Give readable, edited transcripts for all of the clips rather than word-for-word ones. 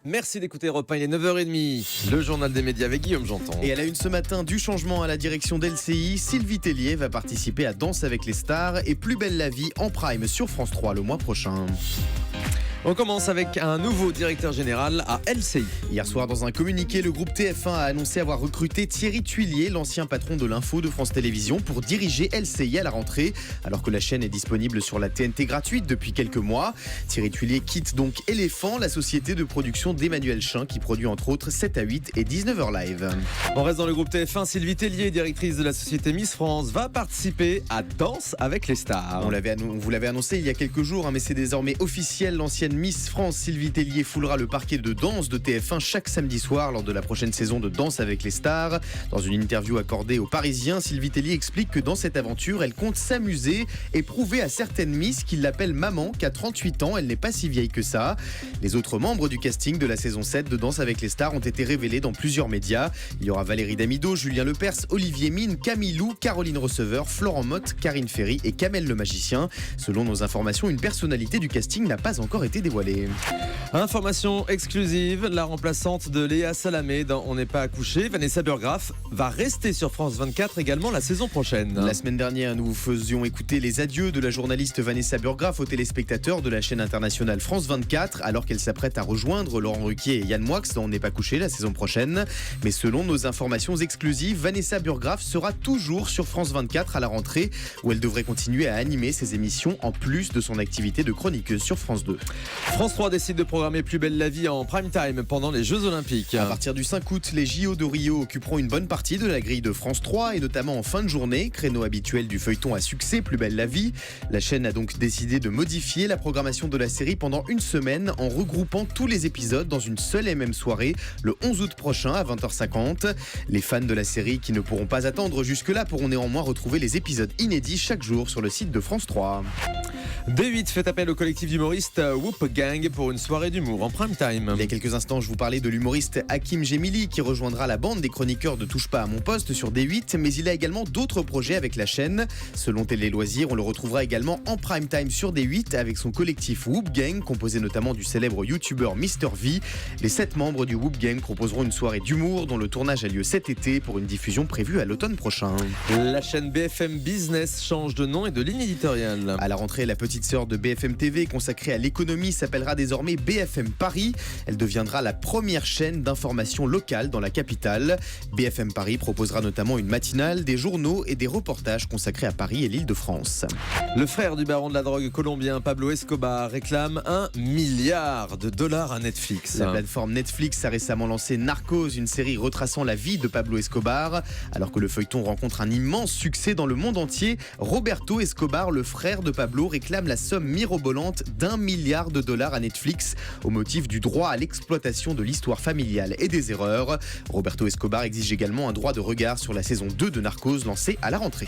Merci d'écouter Europe 1, il est 9h30. Le journal des médias avec Guillaume Janton. Et à la une ce matin, du changement à la direction d'LCI, Sylvie Tellier va participer à Danse avec les stars et Plus belle la vie en prime sur France 3 le mois prochain. On commence avec un nouveau directeur général à LCI. Hier soir, dans un communiqué, le groupe TF1 a annoncé avoir recruté Thierry Tuillier, l'ancien patron de l'info de France Télévisions, pour diriger LCI à la rentrée, alors que la chaîne est disponible sur la TNT gratuite depuis quelques mois. Thierry Tuillier quitte donc Éléphant, la société de production d'Emmanuel Chin, qui produit entre autres 7 à 8 et 19h live. On reste dans le groupe TF1. Sylvie Tellier, directrice de la société Miss France, va participer à Danse avec les stars. On vous l'avait annoncé il y a quelques jours, mais c'est désormais officiel. L'ancienne Miss France, Sylvie Tellier, foulera le parquet de danse de TF1 chaque samedi soir lors de la prochaine saison de Danse avec les stars. Dans une interview accordée aux Parisiens, Sylvie Tellier explique que dans cette aventure, elle compte s'amuser et prouver à certaines Miss qui l'appellent maman qu'à 38 ans, elle n'est pas si vieille que ça. Les autres membres du casting de la saison 7 de Danse avec les stars ont été révélés dans plusieurs médias. Il y aura Valérie Damido, Julien Lepers, Olivier Mine, Camille Lou, Caroline Receveur, Florent Motte, Karine Ferry et Kamel le magicien. Selon nos informations, une personnalité du casting n'a pas encore été dévoilée. Information exclusive, la remplaçante de Léa Salamé dans On n'est pas accouché, Vanessa Burgraff, va rester sur France 24 également la saison prochaine. La semaine dernière, nous vous faisions écouter les adieux de la journaliste Vanessa Burgraff aux téléspectateurs de la chaîne internationale France 24, alors qu'elle s'apprête à rejoindre Laurent Ruquier et Yann Moix dans On n'est pas couché la saison prochaine. Mais selon nos informations exclusives, Vanessa Burgraff sera toujours sur France 24 à la rentrée, où elle devrait continuer à animer ses émissions en plus de son activité de chroniqueuse sur France 2. France 3 décide de programmer Plus belle la vie en prime time pendant les Jeux Olympiques. À partir du 5 août, les JO de Rio occuperont une bonne partie de la grille de France 3 et notamment en fin de journée, créneau habituel du feuilleton à succès Plus belle la vie. La chaîne a donc décidé de modifier la programmation de la série pendant une semaine en regroupant tous les épisodes dans une seule et même soirée le 11 août prochain à 20h50. Les fans de la série qui ne pourront pas attendre jusque-là pourront néanmoins retrouver les épisodes inédits chaque jour sur le site de France 3. D8 fait appel au collectif d'humoristes Whoop Gang pour une soirée d'humour en prime time. Il y a quelques instants, je vous parlais de l'humoriste Hakim Gemili qui rejoindra la bande des chroniqueurs de Touche pas à mon poste sur D8, mais il a également d'autres projets avec la chaîne. Selon Télé Loisirs, on le retrouvera également en prime time sur D8 avec son collectif Whoop Gang, composé notamment du célèbre youtubeur Mr V. Les 7 membres du Whoop Gang proposeront une soirée d'humour dont le tournage a lieu cet été pour une diffusion prévue à l'automne prochain. La chaîne BFM Business change de nom et de ligne éditoriale. À la rentrée, la petite sœur de BFM TV consacrée à l'économie s'appellera désormais BFM Paris. Elle deviendra la première chaîne d'information locale dans la capitale. BFM Paris proposera notamment une matinale, des journaux et des reportages consacrés à Paris et l'Île-de-France. Le frère du baron de la drogue colombien Pablo Escobar réclame $1 milliard à Netflix. La plateforme Netflix a récemment lancé Narcos, une série retraçant la vie de Pablo Escobar. Alors que le feuilleton rencontre un immense succès dans le monde entier, Roberto Escobar, le frère de Pablo, réclame la somme mirobolante d'$1 milliard à Netflix au motif du droit à l'exploitation de l'histoire familiale et des erreurs. Roberto Escobar exige également un droit de regard sur la saison 2 de Narcos lancée à la rentrée.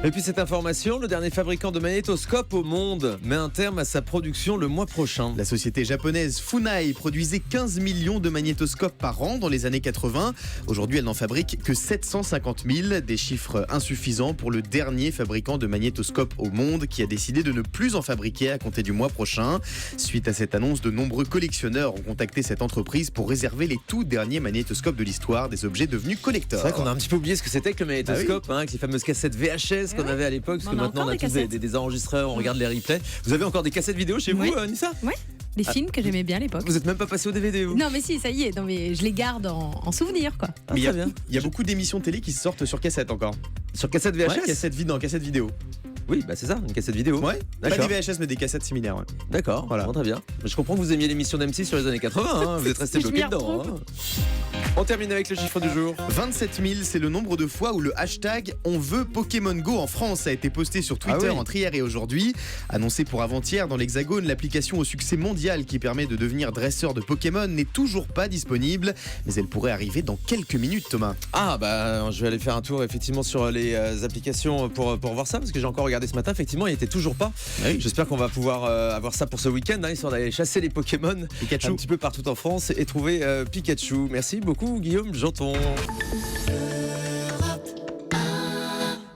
Et puis cette information, le dernier fabricant de magnétoscopes au monde met un terme à sa production le mois prochain. La société japonaise Funai produisait 15 millions de magnétoscopes par an dans les années 80. Aujourd'hui, elle n'en fabrique que 750 000, des chiffres insuffisants pour le dernier fabricant de magnétoscopes au monde qui a décidé de ne plus en fabriquer à compter du mois prochain. Suite à cette annonce, de nombreux collectionneurs ont contacté cette entreprise pour réserver les tout derniers magnétoscopes de l'histoire, des objets devenus collecteurs. C'est vrai qu'on a un petit peu oublié ce que c'était que le magnétoscope, avec les fameuses cassettes VHS qu'on avait à l'époque, parce que maintenant on a tous des enregistreurs, on regarde les replays. Vous avez encore des cassettes vidéo chez vous, Nissa ? Oui. Des films que j'aimais bien à l'époque. Vous êtes même pas passé au DVD, vous ? Non mais si, ça y est, non, mais je les garde en souvenir quoi. Mais il y a beaucoup d'émissions télé qui sortent sur cassette encore. Sur cassette VHS ? Ouais, cassette vidéo. Oui, bah c'est ça, une cassette vidéo. Ouais, pas d'accord. des VHS mais des cassettes similaires. Ouais. D'accord, voilà. Bon, très bien. Je comprends que vous aimiez l'émission d'M6 sur les années 80, vous êtes resté bloqué dedans. On termine avec le chiffre du jour. 27 000, c'est le nombre de fois où le hashtag On veut Pokémon Go en France a été posté sur Twitter entre hier et aujourd'hui. Annoncé pour avant-hier dans l'Hexagone, l'application au succès mondial qui permet de devenir dresseur de Pokémon n'est toujours pas disponible, mais elle pourrait arriver dans quelques minutes, Thomas. Ah bah je vais aller faire un tour effectivement sur les applications pour voir ça, parce que j'ai encore regardé ce matin, effectivement il était toujours pas. Oui. J'espère qu'on va pouvoir avoir ça pour ce week-end, histoire d'aller chasser les Pokémon Pikachu un petit peu partout en France et trouver Pikachu. Merci beaucoup Guillaume Janton.